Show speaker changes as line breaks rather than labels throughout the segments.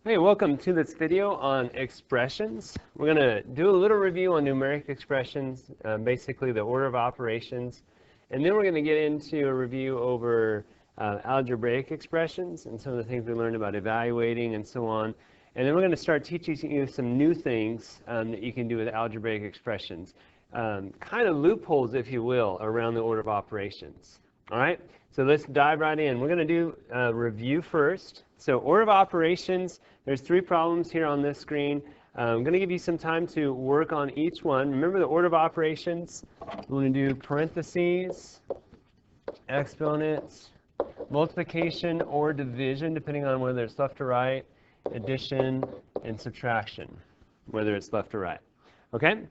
Hey, welcome to this video on expressions. We're going to do a little review on numeric expressions, basically the order of operations, and then we're going to get into a review over algebraic expressions and some of the things we learned about evaluating and so on. And then we're going to start teaching you some new things that you can do with algebraic expressions, kind of loopholes, if you will, around the order of operations. All right, so let's dive right in. We're going to do a review first. So order of operations, there's 3 problems here on this screen. I'm going to give you some time to work on each one. Remember the order of operations. We're going to do parentheses, exponents, multiplication or division, depending on whether it's left or right, addition, and subtraction, whether it's left or right. Okay?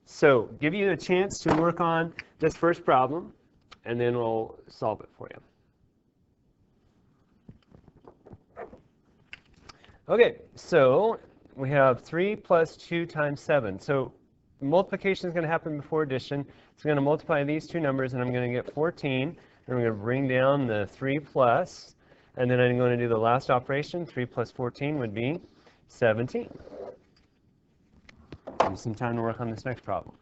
So give you a chance to work on this first problem, and then we'll solve it for you. Okay, so we have 3 plus 2 times 7. So multiplication is going to happen before addition. It's going to multiply these 2 numbers, and I'm going to get 14. And I'm going to bring down the 3 plus, and then I'm going to do the last operation. 3 plus 14 would be 17. Give me some time to work on this next problem.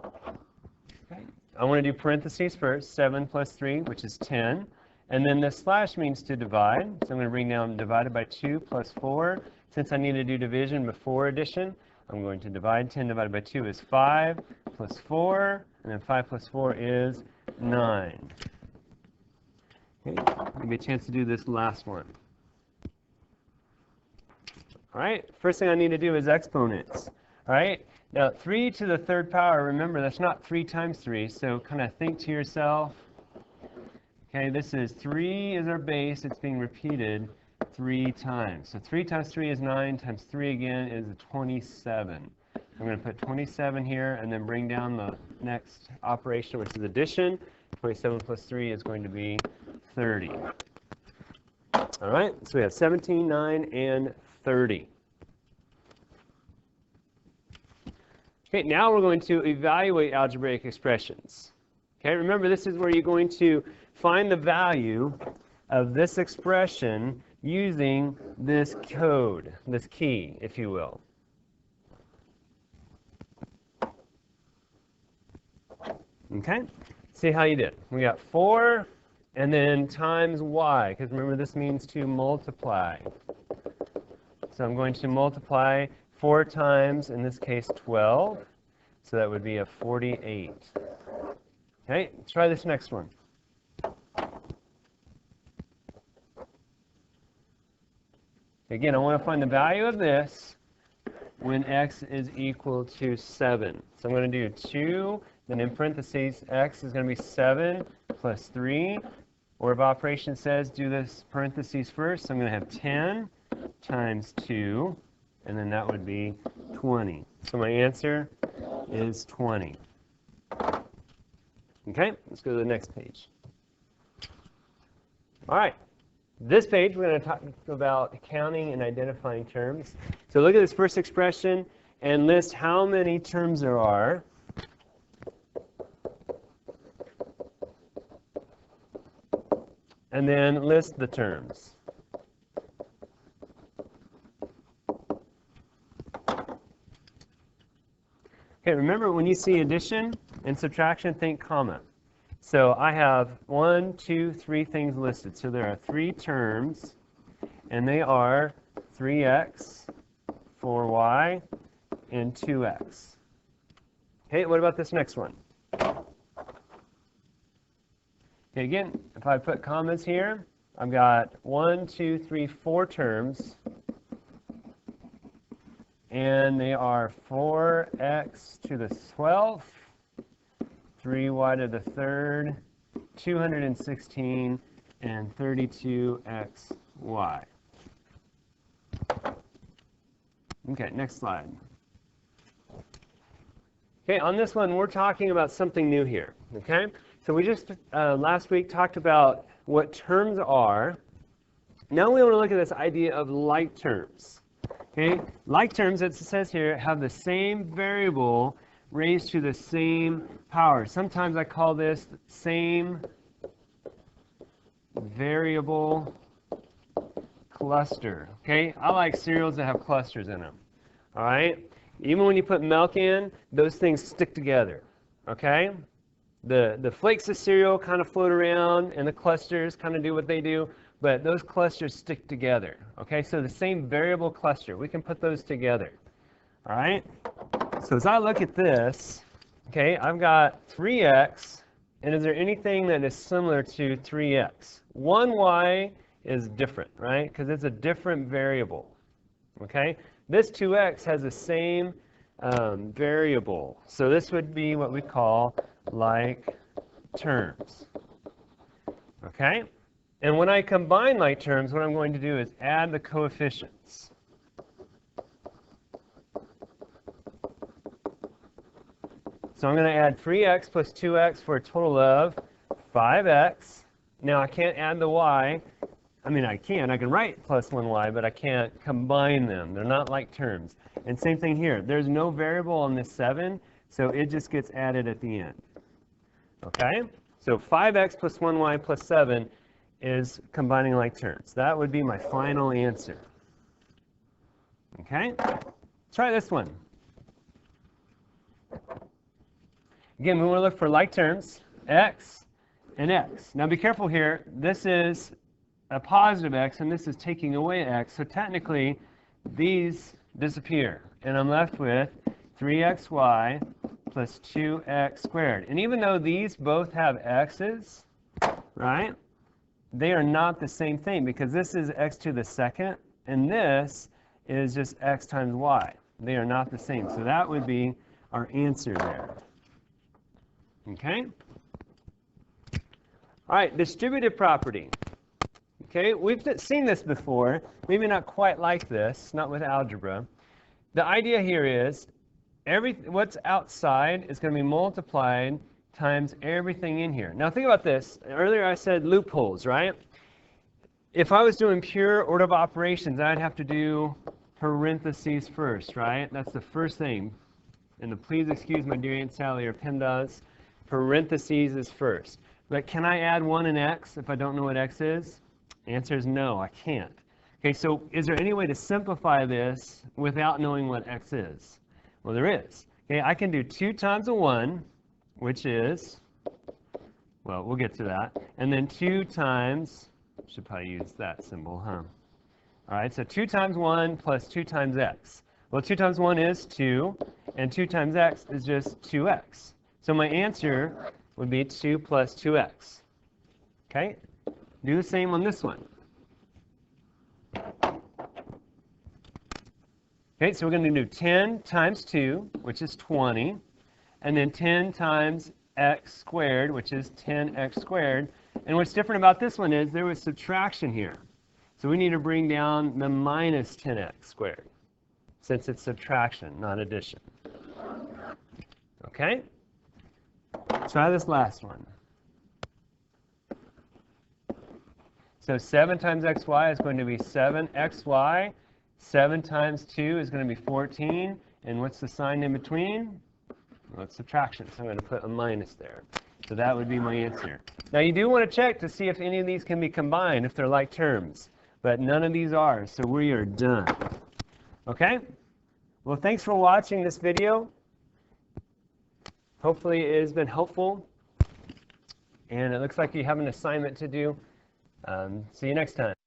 Okay. I want to do parentheses first. 7 plus 3, which is 10. And then the slash means to divide. So I'm going to bring down divided by 2 plus 4. Since I need to do division before addition, I'm going to divide. 10 divided by 2 is 5 plus 4. And then 5 plus 4 is 9. Okay, give me a chance to do this last one. All right, first thing I need to do is exponents. All right, now 3 to the 3rd power, remember that's not 3 times 3, so kind of think to yourself, okay, this is 3 is our base, it's being repeated 3 times. So 3 times 3 is 9, times 3 again is 27. I'm going to put 27 here and then bring down the next operation, which is addition. 27 plus 3 is going to be 30. All right, so we have 17, 9, and 30. Okay, now we're going to evaluate algebraic expressions. Okay, remember this is where you're going to find the value of this expression using this code, this key, if you will. Okay, see how you did. We got 4 and then times y, because remember this means to multiply. So I'm going to multiply 4 times, in this case 12, so that would be a 48. Okay, try this next one. Again, I want to find the value of this when x is equal to 7. So I'm going to do 2, then in parentheses, x is going to be 7 plus 3. Order of operations says do this parentheses first. So I'm going to have 10 times 2, and then that would be 20. So my answer is 20. Okay, let's go to the next page. All right, this page we're going to talk about counting and identifying terms. So look at this first expression and list how many terms there are. And then list the terms. Okay, remember when you see addition and subtraction, think comma. So I have 1, 2, 3 things listed. So there are 3 terms, and they are 3x, 4y, and 2x. Okay, what about this next one? Okay, again, if I put commas here, I've got 1, 2, 3, 4 terms, and they are 4x to the 12th, 3y to the 3rd, 216, and 32xy. Okay, next slide. Okay, on this one, we're talking about something new here, okay? So we just, last week, talked about what terms are. Now we want to look at this idea of like terms. Okay, like terms, it says here, have the same variable raised to the same power. Sometimes I call this same variable cluster. Okay, I like cereals that have clusters in them. All right, even when you put milk in, those things stick together. Okay, the flakes of cereal kind of float around, and the clusters kind of do what they do, but those clusters stick together. Okay, so the same variable cluster, we can put those together. All right, so as I look at this, okay, I've got 3x, and is there anything that is similar to 3x? 1y is different, right? Because it's a different variable. Okay, this 2x has the same variable. So this would be what we call like terms. Okay, and when I combine like terms, what I'm going to do is add the coefficients. So I'm going to add 3x plus 2x for a total of 5x. Now I can't add the y. I mean, I can write plus 1y, but I can't combine them. They're not like terms. And same thing here. There's no variable on this 7, so it just gets added at the end. Okay? So 5x plus 1y plus 7 is combining like terms. That would be my final answer. Okay? Try this one. Again, we want to look for like terms, x and x. Now be careful here. This is a positive x, and this is taking away x. So technically, these disappear. And I'm left with 3xy plus 2x squared. And even though these both have x's, right, they are not the same thing, because this is x to the second, and this is just x times y. They are not the same. So that would be our answer there. Okay? All right, distributive property. Okay, we've seen this before. Maybe not quite like this, not with algebra. The idea here is what's outside is going to be multiplied times everything in here. Now think about this. Earlier I said loopholes, right? If I was doing pure order of operations, I'd have to do parentheses first, right? That's the first thing. And the please excuse my dear Aunt Sally or PEMDAS, parentheses is first. But can I add 1 in x if I don't know what x is? The answer is no, I can't. Okay, so is there any way to simplify this without knowing what x is? Well, there is. Okay, I can do 2 times a 1, which is, well, we'll get to that. And then 2 times, should probably use that symbol, huh? All right, so 2 times 1 plus 2 times x. Well, 2 times 1 is 2, and 2 times x is just 2x. So my answer would be 2 plus 2x. Okay? Do the same on this one. Okay, so we're going to do 10 times 2, which is 20, and then 10 times x squared, which is 10x squared. And what's different about this one is there was subtraction here. So we need to bring down the minus 10x squared, since it's subtraction, not addition. Okay? Try this last one. So 7 times xy is going to be 7xy. 7 times 2 is going to be 14. And what's the sign in between? Well, it's subtraction, so I'm going to put a minus there. So that would be my answer. Now you do want to check to see if any of these can be combined, if they're like terms. But none of these are, so we are done. Okay? Well, thanks for watching this video. Hopefully it has been helpful. And it looks like you have an assignment to do. See you next time.